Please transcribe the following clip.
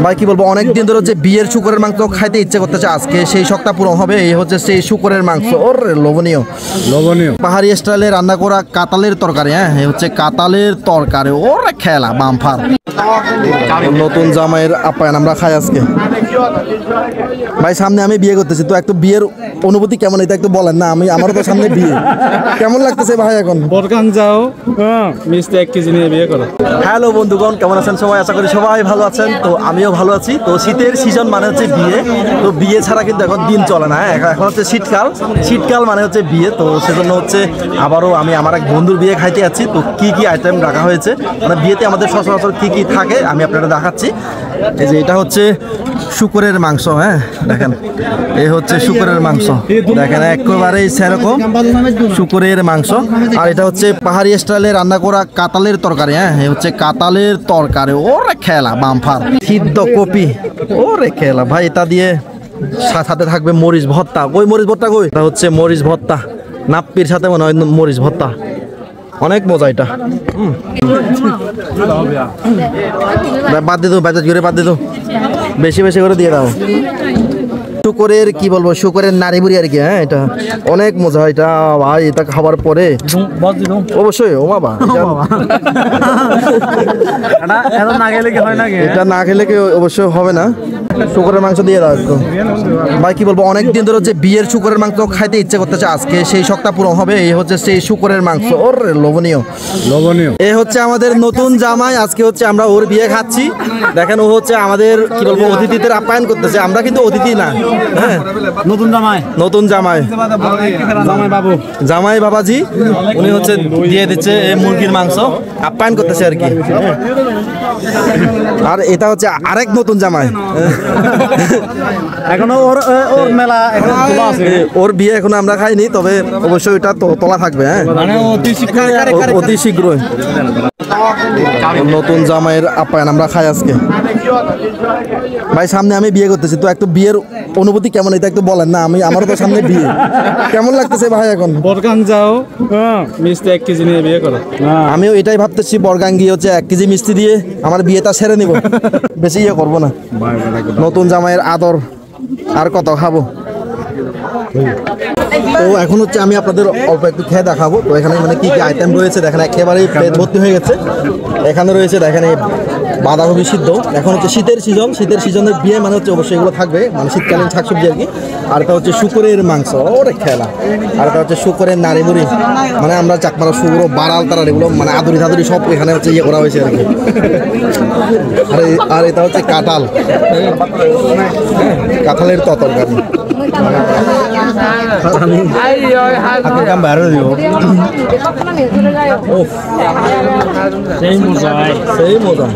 ভাই কি বলবো, অনেকদিন ধরে হচ্ছে বিয়ের শুকরের মাংস খাইতে ইচ্ছে করতেছে, আজকে সেই শখটা পূরণ হবে। এই হচ্ছে সেই শুকরের মাংস, ওর লোভনীয় লোভনীয় পাহাড়ি স্টাইলে রান্না করা কাতালের তরকারি। হ্যাঁ, এই হচ্ছে কাতালের তরকারি, ওর খেলা বাম্পার। নতুন জামাইয়ের আপ্যায়ন আমরা খাই আজকে। ভাই সামনে আমি বিয়ে করতেছি, তো একটু বিয়ের অনুভূতি কেমন এটা একটু বলেন না। আমারও তো সামনে বিয়ে, কেমন লাগতেছে ভাই এখন? বরগাং যাও, মিষ্টি 1 কেজি নিয়ে বিয়ে করো। হ্যালো বন্ধুগণ, কেমন আছেন সবাই? আশা করি সবাই ভালো আছেন। তো আমিও ভালো আছি। তো শীতের সিজন মানে হচ্ছে বিয়ে, তো বিয়ে ছাড়া কিন্তু এখন দিন চলে না। এখন হচ্ছে শীতকাল, শীতকাল মানে হচ্ছে বিয়ে। তো সেজন্য হচ্ছে আবারও আমি আমার এক বন্ধুর বিয়ে খাইতে যাচ্ছি। তো কি কি আইটেম রাখা হয়েছে, মানে বিয়েতে আমাদের সচরাচর কি কি থাকে আমি আপনাদের দেখাচ্ছি। এই যে এটা হচ্ছে শুকরের মাংস। হ্যাঁ দেখেন, এই হচ্ছে শুকরের মাংস, দেখেন একেবারেই সেরকম শুকরের মাংস। আর এটা হচ্ছে পাহাড়ি স্টাইলে রান্না করা কাতালের তরকারি। হ্যাঁ, এই হচ্ছে কাতালের তরকারি, ওরে খেলা বাম্পার। সিদ্ধ কপি, ওরে খেলা ভাই। এটা দিয়ে সাথে থাকবে মরিচ ভর্তা। ওই মরিচ ভর্তা কই? এটা হচ্ছে মরিচ ভর্তা, নাপ্পির সাথে মনে হয় মরিচ ভর্তা, অনেক মজা এটা। বাদ দিয়ে দাও, বাদ দিয়ে দাও, বেশি বেশি করে দিয়ে দাও। শুকরের কি বলবো, শুকরের নাড়ি বুড়ি আর কি। হ্যাঁ, এটা অনেক মজা এটা ভাই। এটা খাবার পরে অবশ্যই ও বাবা, এটা না খেলে কি অবশ্যই হবে না। শুকরের মাংস দিয়ে দাও একটু। ভাই কি বলবো, অনেকদিন ধরে হচ্ছে বিয়ের শুকরের মাংস খাইতে ইচ্ছে করতেছে, আজকে সেই শখটা পূরণ হবে। এই হচ্ছে সেই শুকরের মাংস, ওর লোভনীয় লোভনীয়। এই হচ্ছে আমাদের নতুন জামাই, আজকে হচ্ছে আমরা ওর বিয়ে খাচ্ছি। দেখেন, ও হচ্ছে আমাদের কি বলবো অতিথিদের আপ্যায়ন করতেছে। আমরা কিন্তু অতিথি না। হ্যাঁ, নতুন জামাই, নতুন জামাই, জামাই বাবু, জামাই বাবাজি, উনি হচ্ছে দিয়ে দিচ্ছে এই মুরগির মাংস, আপ্যায়ন করতেছে আর কি। আর এটা হচ্ছে আরেক নতুন জামাই, এখনো ওর মেলা এখন তোলা আছে। ওর বিয়ে এখনো আমরা খাইনি, তবে অবশ্যই এটা তোলা থাকবে। হ্যাঁ, অতি শীঘ্রই নতুন জামাইয়ের আপ্যায়ন আমরা খাই আজকে। ভাই সামনে আমি বিয়ে করতেছি, তো একটু বিয়ের অনুভূতি কেমন এটা একটু বলেন না। আমারও তো সামনে বিয়ে, কেমন লাগতেছে ভাই এখন? বরগাং যাও, মিষ্টি 1 কেজি নিয়ে বিয়ে করো। আমিও এটাই ভাবতেছি, বরগাং গিয়ে হচ্ছে 1 কেজি মিষ্টি দিয়ে আমার বিয়েটা সেরে নিব, বেশি ইয়ে করবো না। নতুন জামাইয়ের আদর আর কত খাবো। তো এখন হচ্ছে আমি আপনাদের অল্প একটু খেয়ে দেখাবো। তো এখানে মানে কি কি আইটেম রয়েছে দেখেন, একেবারেই প্লেট ভর্তি হয়ে গেছে। এখানে রয়েছে দেখেন এই বাঁধাকপি সিদ্ধ। এখন হচ্ছে শীতের সিজন, শীতের সিজনের বিয়ে মানে হচ্ছে অবশ্যই এগুলো থাকবে, মানে শীতকালীন শাকসবজি আর কি। আর এটা হচ্ছে শুকরের মাংস, ওরে খেলা। আর এটা হচ্ছে শুকরের নাড়ি বুড়ি, মানে আমরা চাকমারা শুকরো বাড়াল তারা এগুলো মানে আদুরি ধাদুরি সব এখানে হচ্ছে ইয়ে করা হয়েছে আর কি। আর এটা হচ্ছে কাঁঠাল, কাঁঠালের তরকারি। সেই মজা।